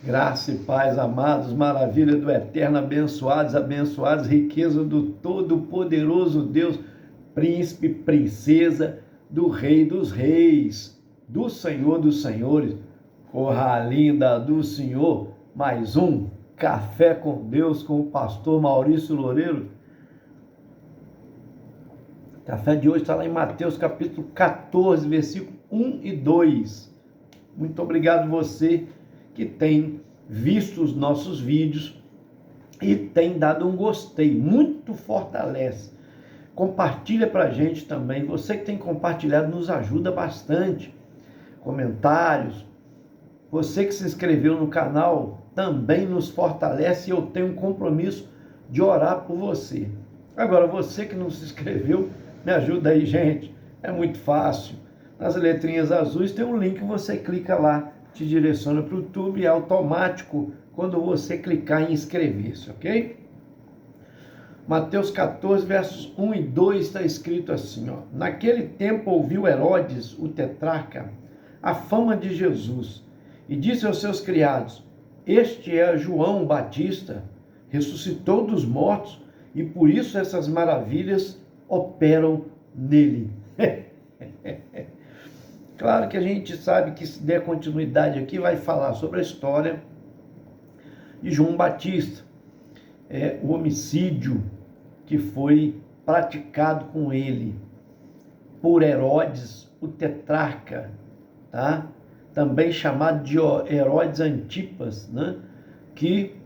Graça e paz, amados, maravilha do eterno, abençoados, abençoados, riqueza do todo-poderoso Deus, príncipe, princesa, do Rei dos Reis, do Senhor dos Senhores, corra linda do Senhor, mais um Café com Deus com o pastor Maurício Loureiro. O café de hoje está lá em Mateus capítulo 14, versículo 1 e 2. Muito obrigado você que tem visto os nossos vídeos e tem dado um gostei, muito fortalece. Compartilha para a gente também, você que tem compartilhado nos ajuda bastante. Comentários, você que se inscreveu no canal também nos fortalece e eu tenho um compromisso de orar por você. Agora, você que não se inscreveu, me ajuda aí, gente, é muito fácil. Nas letrinhas azuis tem um link, você clica lá, te direciona para o YouTube, é automático quando você clicar em inscrever-se, ok? Mateus 14, versos 1 e 2 está escrito assim, ó. Naquele tempo ouviu Herodes, o tetrarca, a fama de Jesus e disse aos seus criados: este é João Batista, ressuscitou dos mortos e por isso essas maravilhas operam nele. Claro que a gente sabe que se der continuidade aqui, vai falar sobre a história de João Batista, o homicídio que foi praticado com ele por Herodes, o tetrarca, tá? Também chamado de Herodes Antipas, né? Que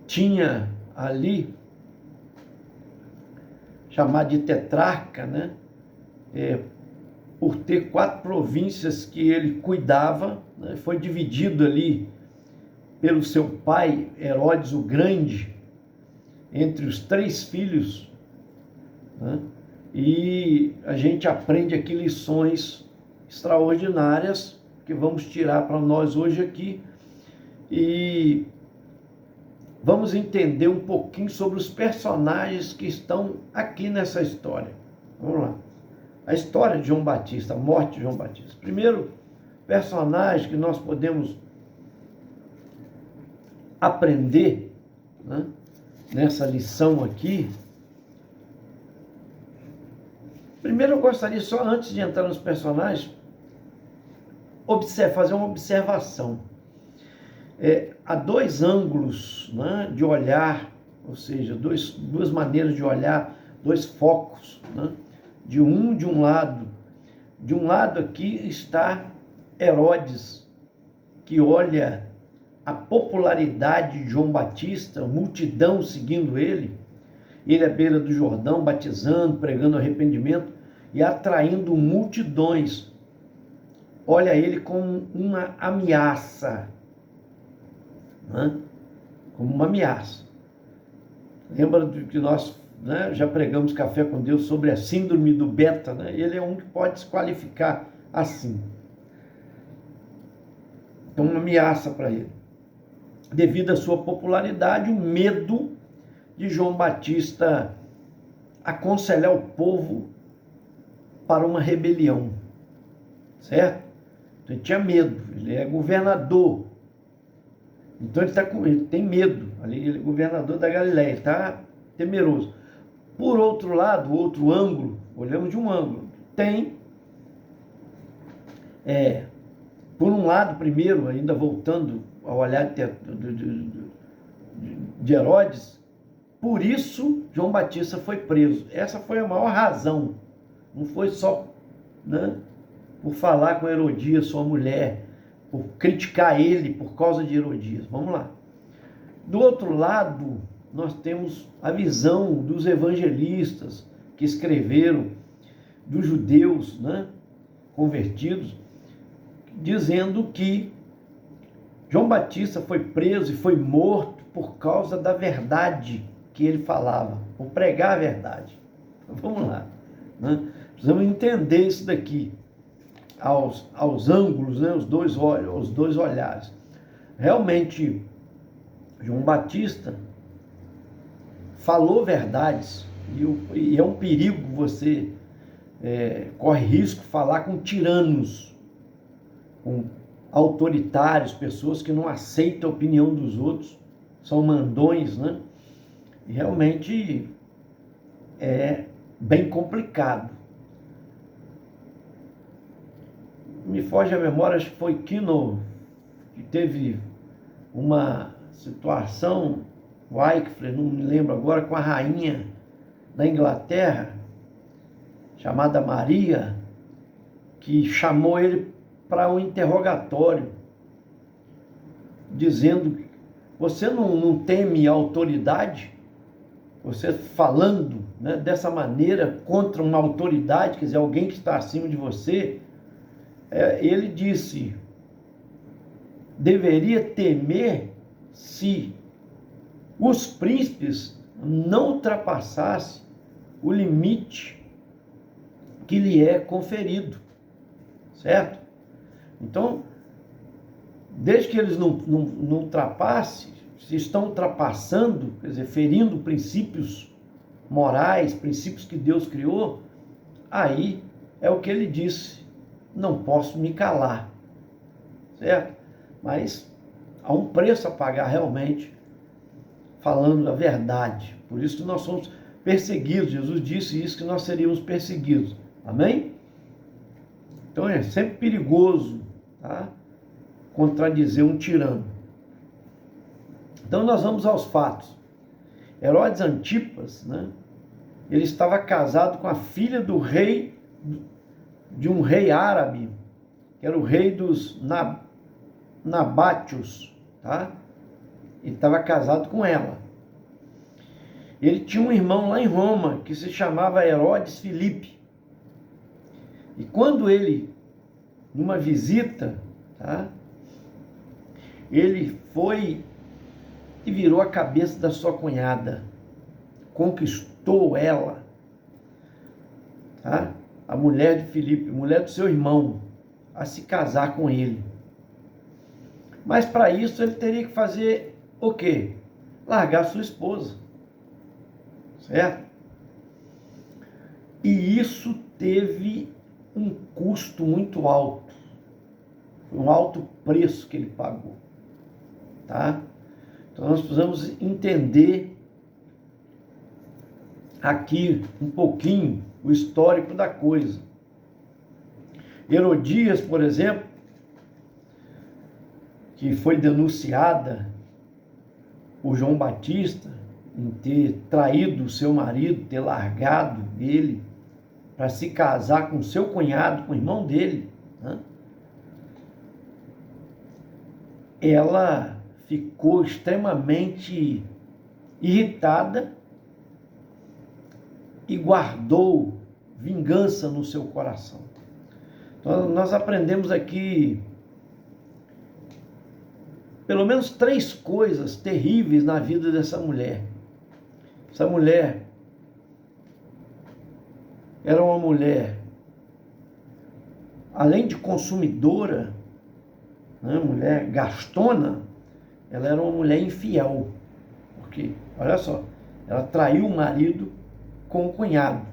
tinha ali, chamado de tetrarca, né? Por ter 4 províncias que ele cuidava, né? Foi dividido ali pelo seu pai, Herodes o Grande, entre os 3 filhos, né? E a gente aprende aqui lições extraordinárias que vamos tirar para nós hoje aqui e vamos entender um pouquinho sobre os personagens que estão aqui nessa história. Vamos lá. A história de João Batista, a morte de João Batista. Primeiro personagem que nós podemos aprender, né, nessa lição aqui. Primeiro eu gostaria só, antes de entrar nos personagens, fazer uma observação. Há 2 ângulos, né, de olhar, ou seja, duas maneiras de olhar, 2 focos, né, de um lado. De um lado aqui está Herodes, que olha a popularidade de João Batista, a multidão seguindo ele à beira do Jordão, batizando, pregando arrependimento e atraindo multidões. Olha ele como uma ameaça, né? Como uma ameaça. Lembra que nós, né, já pregamos Café com Deus sobre a síndrome do beta, né? Ele é um que pode se qualificar assim. Então, uma ameaça para ele. Devido à sua popularidade, o medo de João Batista aconselhar o povo para uma rebelião, certo? Então ele tinha medo, ele é governador, então ele tem medo, ali ele é governador da Galileia, ele está temeroso. Por outro lado, outro ângulo, olhamos de um ângulo, tem, por um lado, primeiro, ainda voltando ao olhar de Herodes, por isso João Batista foi preso. Essa foi a maior razão. Não foi só, né, por falar com Herodias, sua mulher, por criticar ele por causa de Herodias. Vamos lá. Do outro lado, nós temos a visão dos evangelistas que escreveram, dos judeus, né, convertidos, dizendo que João Batista foi preso e foi morto por causa da verdade que ele falava, por pregar a verdade. Então, vamos lá, né? Precisamos entender isso daqui, aos ângulos, né? Os dois olhares. Realmente, João Batista falou verdades, e é um perigo você corre risco de falar com tiranos, com autoritários, pessoas que não aceitam a opinião dos outros, são mandões, né? E realmente é bem complicado. Me foge a memória, acho que foi Kino que teve uma situação, Wycliffe, não me lembro agora, com a rainha da Inglaterra, chamada Maria, que chamou ele para um interrogatório, dizendo: você não teme a autoridade? Você falando, né, dessa maneira contra uma autoridade, quer dizer, alguém que está acima de você. Ele disse: deveria temer se os príncipes não ultrapassassem o limite que lhe é conferido, certo? Então, desde que eles não ultrapassem, se estão ultrapassando, quer dizer, ferindo princípios morais, princípios que Deus criou, aí é o que ele disse: não posso me calar, certo? Mas há um preço a pagar realmente, falando a verdade. Por isso que nós somos perseguidos. Jesus disse isso, que nós seríamos perseguidos. Amém? Então é sempre perigoso, tá? Contradizer um tirano. Então nós vamos aos fatos. Herodes Antipas, né? Ele estava casado com a filha do rei, de um rei árabe, que era o rei dos Nabátios, tá? Ele estava casado com ela. Ele tinha um irmão lá em Roma, que se chamava Herodes Filipe. E quando ele, numa visita, tá? Ele foi e virou a cabeça da sua cunhada, conquistou ela, tá? A mulher de Filipe, mulher do seu irmão, a se casar com ele. Mas para isso ele teria que fazer o quê? Largar sua esposa, certo? E isso teve um custo muito alto, um alto preço que ele pagou, tá? Então nós precisamos entender aqui um pouquinho o histórico da coisa. Herodias, por exemplo, que foi denunciada por João Batista em ter traído o seu marido, ter largado ele para se casar com seu cunhado, com o irmão dele, né? Ela ficou extremamente irritada e guardou vingança no seu coração. Então, nós aprendemos aqui pelo menos 3 coisas terríveis na vida dessa mulher. Essa mulher era uma mulher, além de consumidora, né, mulher gastona, ela era uma mulher infiel. Porque, olha só, ela traiu o marido com o cunhado.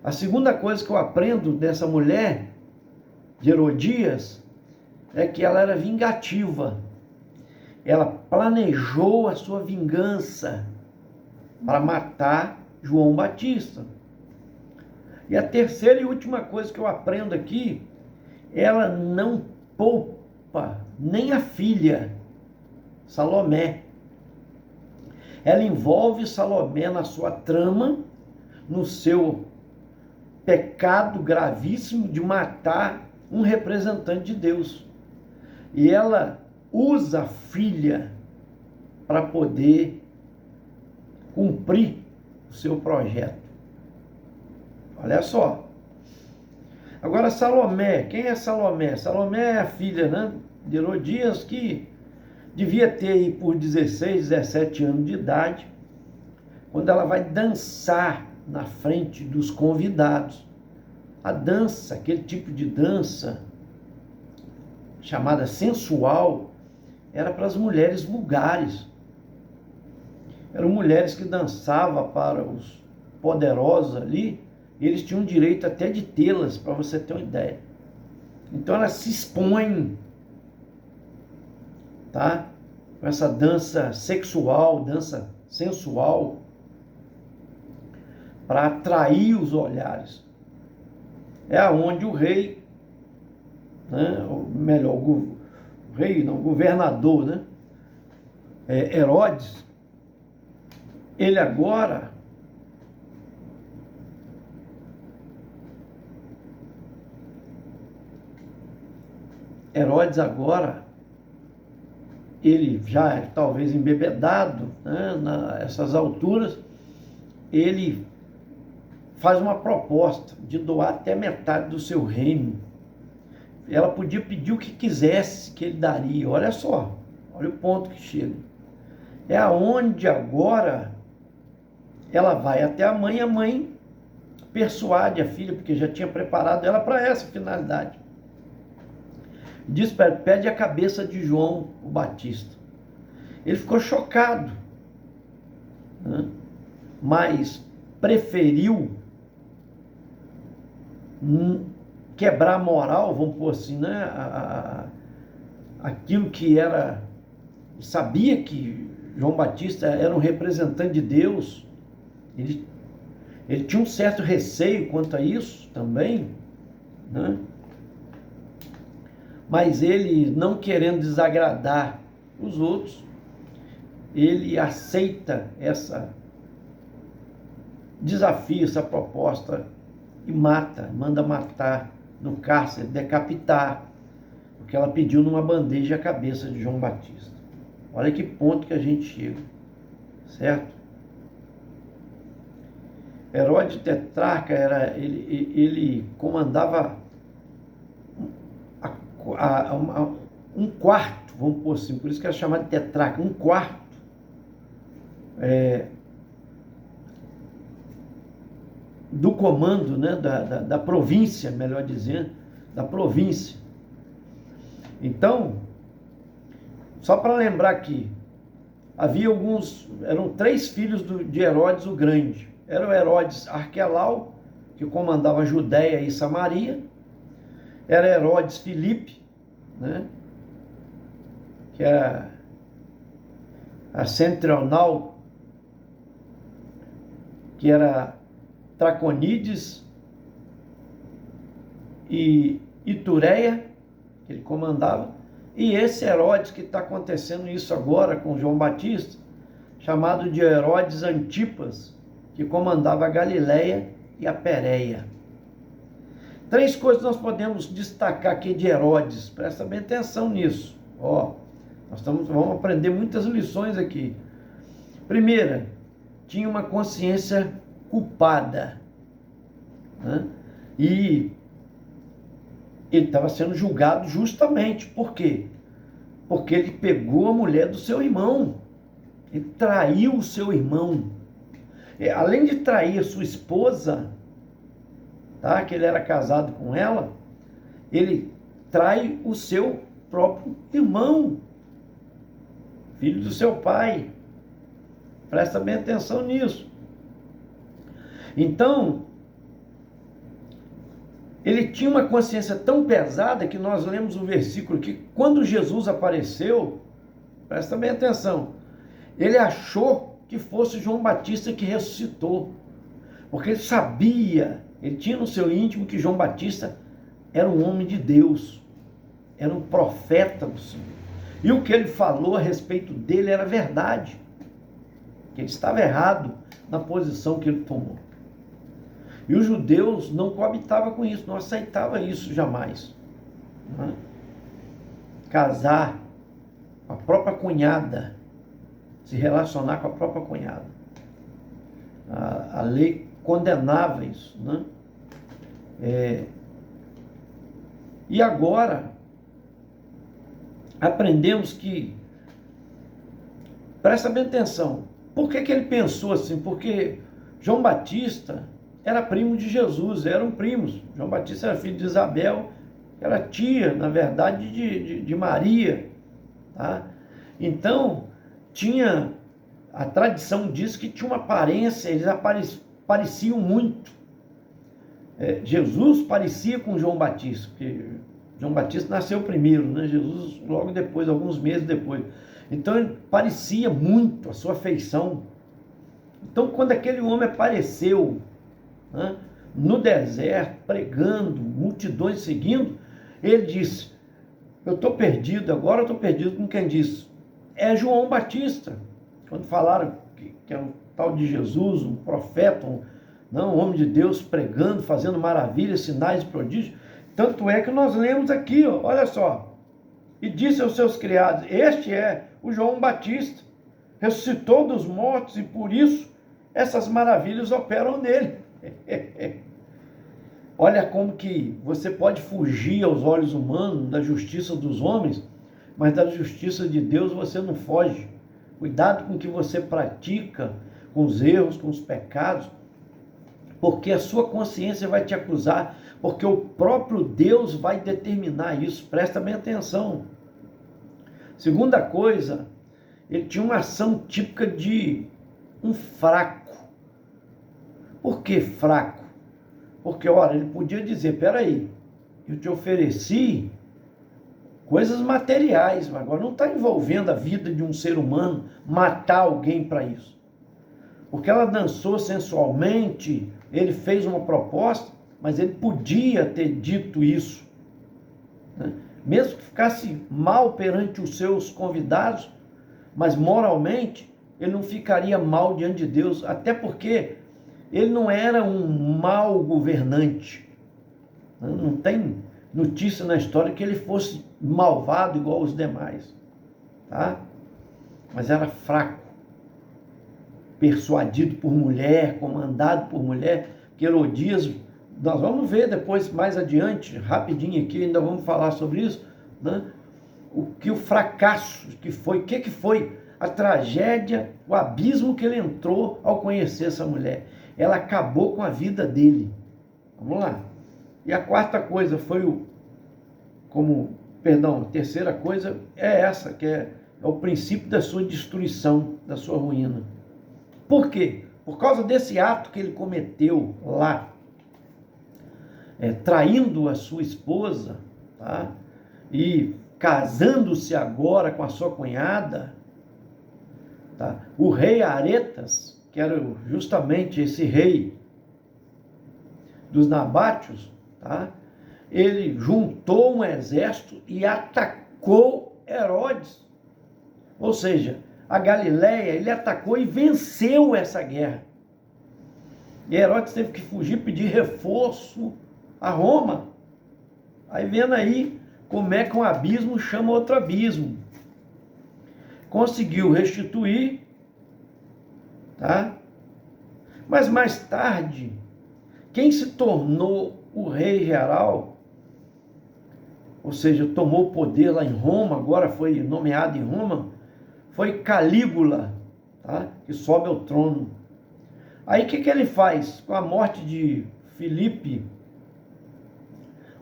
A segunda coisa que eu aprendo dessa mulher, de Herodias, é que ela era vingativa. Ela planejou a sua vingança para matar João Batista. E a terceira e última coisa que eu aprendo aqui, ela não poupa nem a filha, Salomé. Ela envolve Salomé na sua trama, no seu pecado gravíssimo de matar um representante de Deus. E ela usa a filha para poder cumprir o seu projeto. Olha só. Agora Salomé, quem é Salomé? Salomé é a filha, né, de Herodias, que devia ter aí por 16, 17 anos de idade, quando ela vai dançar na frente dos convidados. A dança, aquele tipo de dança chamada sensual, era para as mulheres vulgares. Eram mulheres que dançavam para os poderosos ali, e eles tinham direito até de tê-las, para você ter uma ideia. Então ela se expõe tá? Com essa dança sexual, dança sensual, para atrair os olhares. É aonde o rei, né, ou melhor, o rei não, o governador, né, Herodes, ele agora ele já talvez embebedado, né, nessas alturas, ele faz uma proposta de doar até metade do seu reino. Ela podia pedir o que quisesse que ele daria. Olha só, olha o ponto que chega. É aonde agora ela vai até a mãe persuade a filha, porque já tinha preparado ela para essa finalidade. Diz, pede a cabeça de João o Batista. Ele ficou chocado, né? Mas preferiu quebrar a moral, vamos pôr assim, né? Aquilo que era, sabia que João Batista era um representante de Deus, ele tinha um certo receio quanto a isso também, né? Mas ele, não querendo desagradar os outros, ele aceita essa desafio, essa proposta, e manda matar no cárcere, decapitar, porque ela pediu numa bandeja a cabeça de João Batista. Olha que ponto que a gente chega, certo? Herodes Tetrarca ele comandava um quarto, vamos pôr assim, por isso que era chamado de Tetrarca, um quarto do comando, né, da província, melhor dizendo, da província. Então, só para lembrar aqui, havia eram 3 filhos de Herodes o Grande. Era o Herodes Arquelau, que comandava a Judéia e Samaria. Era Herodes Filipe, né, que era a Centronal, que era Traconides e Itureia, que ele comandava, e esse Herodes que está acontecendo isso agora com João Batista, chamado de Herodes Antipas, que comandava a Galileia e a Pérea. 3 coisas nós podemos destacar aqui de Herodes, presta bem atenção nisso. Nós vamos aprender muitas lições aqui. Primeira, tinha uma consciência culpada, né? E ele estava sendo julgado justamente. Por quê? Porque ele pegou a mulher do seu irmão, ele traiu o seu irmão. Além de trair a sua esposa, tá? Que ele era casado com ela, ele trai o seu próprio irmão, filho do seu pai. Presta bem atenção nisso. Então, ele tinha uma consciência tão pesada que nós lemos o versículo que quando Jesus apareceu, presta bem atenção, ele achou que fosse João Batista que ressuscitou, porque ele sabia, ele tinha no seu íntimo que João Batista era um homem de Deus, era um profeta do Senhor, e o que ele falou a respeito dele era verdade, que ele estava errado na posição que ele tomou. E os judeus não coabitavam com isso, não aceitavam isso jamais, né? Casar com a própria cunhada, se relacionar com a própria cunhada. A lei condenava isso, né? E agora, aprendemos que, presta bem atenção, por que ele pensou assim? Porque João Batista era primo de Jesus, eram primos. João Batista era filho de Isabel, era tia, na verdade, de Maria, tá? Então, a tradição diz que tinha uma aparência, eles pareciam muito. Jesus parecia com João Batista, porque João Batista nasceu primeiro, né? Jesus logo depois, alguns meses depois. Então ele parecia muito a sua feição. Então quando aquele homem apareceu, né, no deserto, pregando, multidões seguindo, ele disse: eu estou perdido, agora eu estou perdido com quem disse. É João Batista. Quando falaram que é um tal de Jesus, um profeta, um homem de Deus pregando, fazendo maravilhas, sinais e prodígios. Tanto é que nós lemos aqui, ó, olha só. E disse aos seus criados: este é o João Batista, ressuscitou dos mortos e por isso essas maravilhas operam nele. Olha como que você pode fugir aos olhos humanos da justiça dos homens, mas da justiça de Deus você não foge. Cuidado com o que você pratica, com os erros, com os pecados, porque a sua consciência vai te acusar, porque o próprio Deus vai determinar isso. Presta bem atenção. Segunda coisa, ele tinha uma ação típica de um fraco. Por que fraco? Porque, olha, ele podia dizer: peraí, eu te ofereci coisas materiais, mas agora não está envolvendo a vida de um ser humano, matar alguém para isso. Porque ela dançou sensualmente, ele fez uma proposta, mas ele podia ter dito isso, né? Mesmo que ficasse mal perante os seus convidados, mas moralmente ele não ficaria mal diante de Deus, até porque ele não era um mau governante. Não tem notícia na história que ele fosse malvado igual os demais, tá? Mas era fraco, persuadido por mulher, comandado por mulher, que Herodias, nós vamos ver depois, mais adiante, rapidinho aqui, ainda vamos falar sobre isso, né? O fracasso que foi, o que foi a tragédia, o abismo que ele entrou ao conhecer essa mulher. Ela acabou com a vida dele. Vamos lá. E a quarta coisa foi a terceira coisa é essa, que é o princípio da sua destruição, da sua ruína. Por quê? Por causa desse ato que ele cometeu lá, traindo a sua esposa, tá? E casando-se agora com a sua cunhada, tá? O rei Aretas, que era justamente esse rei dos nabáteos, tá? Ele juntou um exército e atacou Herodes. Ou seja, a Galileia, ele atacou e venceu essa guerra. E Herodes teve que fugir, pedir reforço a Roma. Aí vendo aí como é que um abismo chama outro abismo. Conseguiu restituir, tá? Mas mais tarde, quem se tornou o rei geral, ou seja, tomou o poder lá em Roma, agora foi nomeado em Roma, foi Calígula, tá? Que sobe ao trono. Aí o que ele faz? Com a morte de Filipe,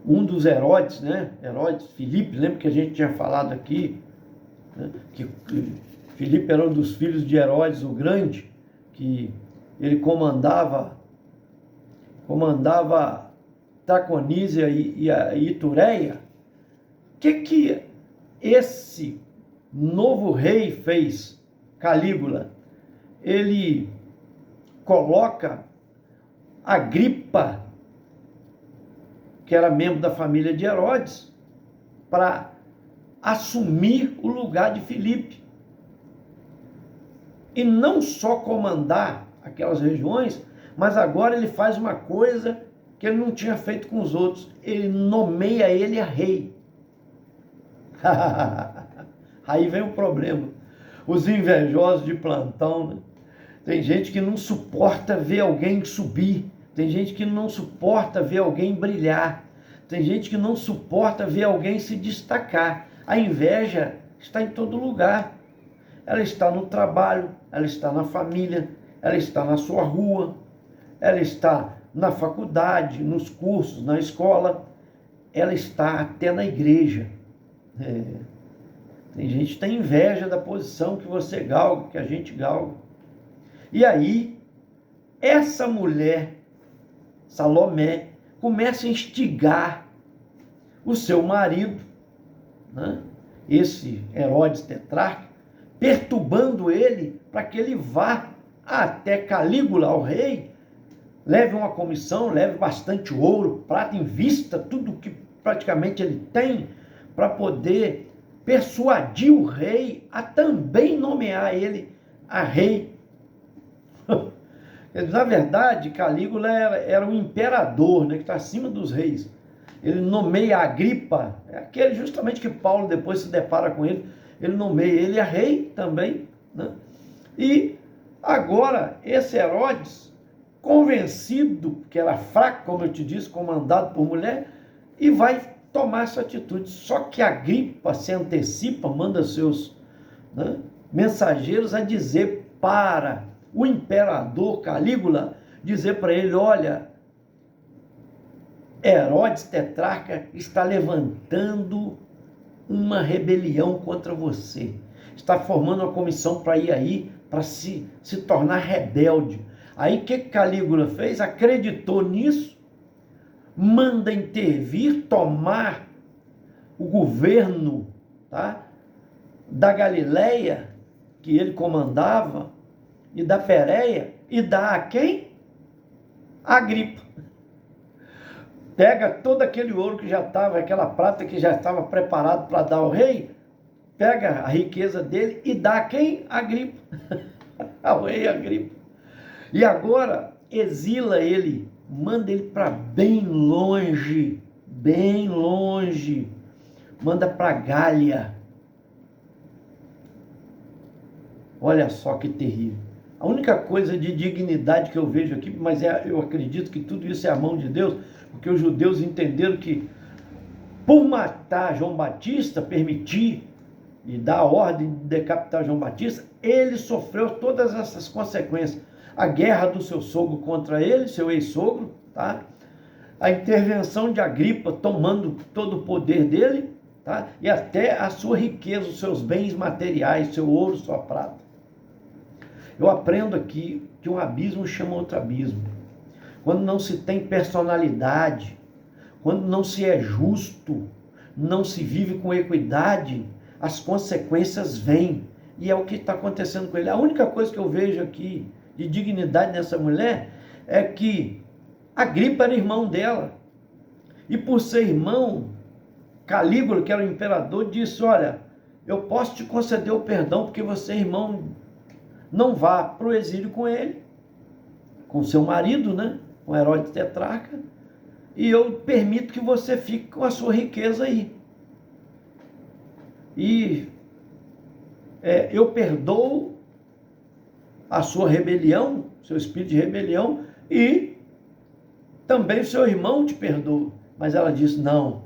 um dos Herodes, né? Herodes, Filipe, lembra que a gente tinha falado aqui, né? Que Filipe era um dos filhos de Herodes o Grande, que ele comandava Traconícia e Itureia. O que esse novo rei fez, Calígula? Ele coloca Agripa, que era membro da família de Herodes, para assumir o lugar de Filipe. E não só comandar aquelas regiões, mas agora ele faz uma coisa que ele não tinha feito com os outros. Ele nomeia ele a rei. Aí vem o problema. Os invejosos de plantão, né? Tem gente que não suporta ver alguém subir. Tem gente que não suporta ver alguém brilhar. Tem gente que não suporta ver alguém se destacar. A inveja está em todo lugar. Ela está no trabalho, ela está na família, ela está na sua rua, ela está na faculdade, nos cursos, na escola, ela está até na igreja. Tem gente que tem inveja da posição que você galga, que a gente galga. E aí, essa mulher, Salomé, começa a instigar o seu marido, né, esse Herodes tetrarca, perturbando ele para que ele vá até Calígula, o rei, leve uma comissão, leve bastante ouro, prata, invista tudo que praticamente ele tem para poder persuadir o rei a também nomear ele a rei. Na verdade, Calígula era o imperador, né, que está acima dos reis. Ele nomeia Agripa, é aquele justamente que Paulo depois se depara com ele, ele nomeia ele a rei também, né? E agora, esse Herodes, convencido que era fraco, como eu te disse, comandado por mulher, e vai tomar essa atitude. Só que Agripa se antecipa, manda seus, né, mensageiros a dizer para o imperador Calígula, dizer para ele: olha, Herodes tetrarca está levantando uma rebelião contra você, está formando uma comissão para ir aí, para se tornar rebelde. Aí o que Calígula fez? Acreditou nisso, manda intervir, tomar o governo, tá, da Galileia, que ele comandava, e da Pérea, e dá a quem? Agripa. Pega todo aquele ouro que já estava, aquela prata que já estava preparado para dar ao rei, pega a riqueza dele e dá a quem? Agripa. Ao rei Agripa. E agora exila ele, manda ele para bem longe, manda para Gália. Olha só que terrível. A única coisa de dignidade que eu vejo aqui, mas eu acredito que tudo isso é a mão de Deus, porque os judeus entenderam que, por matar João Batista, permitir e dar a ordem de decapitar João Batista, ele sofreu todas essas consequências. A guerra do seu sogro contra ele, seu ex-sogro, tá? A intervenção de Agripa tomando todo o poder dele, tá? E até a sua riqueza, os seus bens materiais, seu ouro, sua prata. Eu aprendo aqui que um abismo chama outro abismo. Quando não se tem personalidade, quando não se é justo, não se vive com equidade, as consequências vêm. E é o que está acontecendo com ele. A única coisa que eu vejo aqui de dignidade nessa mulher é que Agripa era irmão dela. E por ser irmão, Calígula, que era o imperador, disse: olha, eu posso te conceder o perdão porque você é irmão, não vá para o exílio com ele, com seu marido, né? Com Herodes tetrarca, e eu permito que você fique com a sua riqueza aí. E eu perdoo a sua rebelião, seu espírito de rebelião, e também o seu irmão te perdoa. Mas ela disse: não,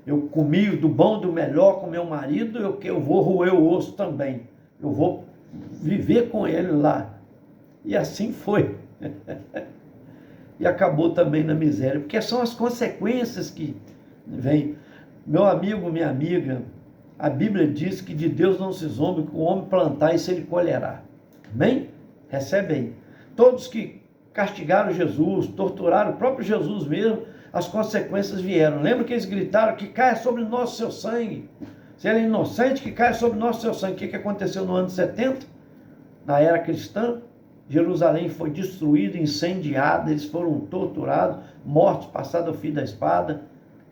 eu comi do bom, do melhor com meu marido, eu vou roer o osso também, eu vou viver com ele lá. E assim foi. E acabou também na miséria, porque são as consequências que vêm. Meu amigo, minha amiga, a Bíblia diz que de Deus não se zombe, que o homem plantar, isso ele colherá. Amém? Recebe aí. Todos que castigaram Jesus, torturaram o próprio Jesus mesmo, as consequências vieram. Lembra que eles gritaram: que caia sobre nós o seu sangue. Se ele é inocente, que caia sobre nós o seu sangue. O que aconteceu no ano 70? Na era cristã, Jerusalém foi destruída, incendiada, eles foram torturados, mortos, passados ao fio da espada,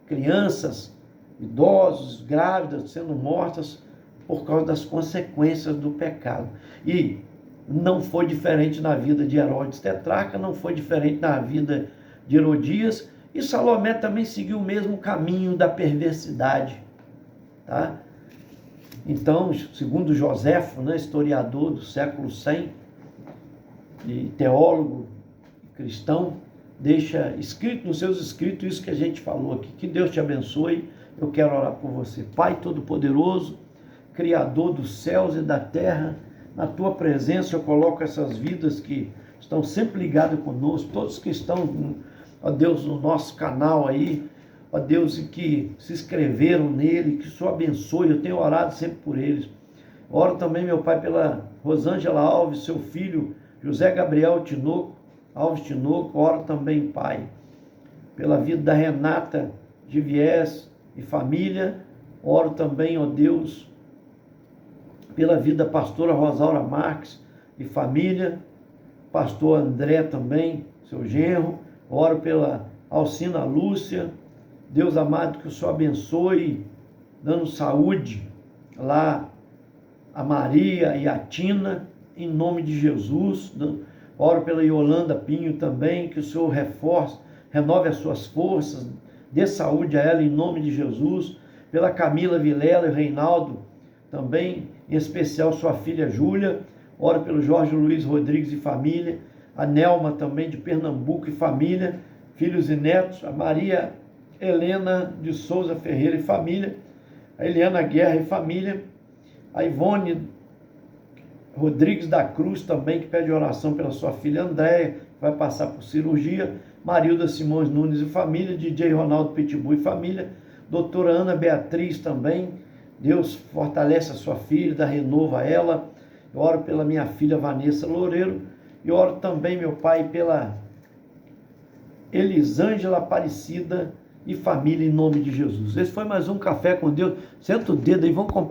crianças, idosos, grávidas sendo mortas por causa das consequências do pecado. E não foi diferente na vida de Herodes tetrarca, não foi diferente na vida de Herodias, e Salomé também seguiu o mesmo caminho da perversidade, tá? Então, segundo Joséfo, né, historiador do século 100, e teólogo cristão, deixa escrito nos seus escritos isso que a gente falou aqui. Que Deus te abençoe. Eu quero orar por você. Pai Todo-Poderoso, Criador dos céus e da terra, na tua presença eu coloco essas vidas que estão sempre ligadas conosco, todos que estão, ó Deus, no nosso canal aí, ó Deus, e que se inscreveram nele, que o Senhor abençoe. Eu tenho orado sempre por eles. Oro também, meu Pai, pela Rosângela Alves, seu filho José Gabriel Alves Tinoco. Oro também, Pai, pela vida da Renata de Viés, e família. Oro também, ó Deus, pela vida da pastora Rosaura Marques e família, pastor André também, seu genro. Oro pela Alcina Lúcia. Deus amado, que o Senhor abençoe, dando saúde lá a Maria e a Tina, em nome de Jesus. Oro pela Yolanda Pinho também, que o Senhor reforce, renove as suas forças, dê saúde a ela em nome de Jesus. Pela Camila Vilela e o Reinaldo também, em especial sua filha Júlia. Oro pelo Jorge Luiz Rodrigues e família, a Nelma também de Pernambuco e família, filhos e netos, a Maria Helena de Souza Ferreira e família, a Eliana Guerra e família, a Ivone Rodrigues da Cruz também, que pede oração pela sua filha Andréia, que vai passar por cirurgia, Marilda Simões Nunes e família, DJ Ronaldo Pitbull e família, doutora Ana Beatriz também. Deus fortalece a sua filha, dá renovo a ela. Eu oro pela minha filha Vanessa Loureiro, e oro também, meu Pai, pela Elisângela Aparecida e família, em nome de Jesus. Esse foi mais um Café com Deus. Senta o dedo aí, vamos compartilhar.